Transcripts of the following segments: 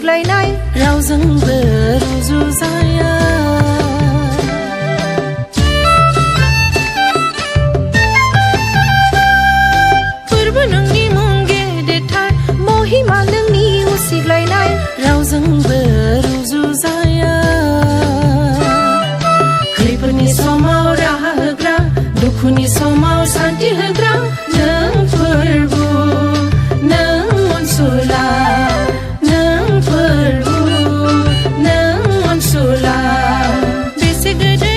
मुसिग्लायनाय रावजोंबो रुजुजाया फोरबो नोंनि मुं गेदेरथार महिमा नोंनि मुसिग्लायनाय रावजोंबो रुजुजाया खैफोदनि समाव राहा होग्रा दुखुनि समाव शान्ति होग्रा नों फोरबु नों अनसुला नों फोरबु नों अनसुला बेसे गोदै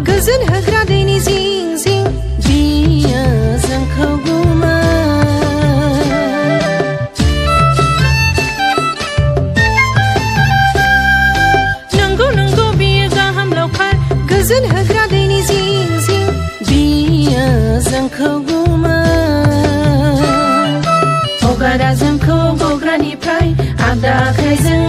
गोजोन होग्रा दैनि जिं जिं बियो जोंखौ गुमा नंगौ नंगौ बियो गाहाम लावखार गोजोन होग्रा दैनि जिं जिं बियो जोंखौ गुमा हगारा जोंखौ गग्रानिफ्राय आगदा आखाइजों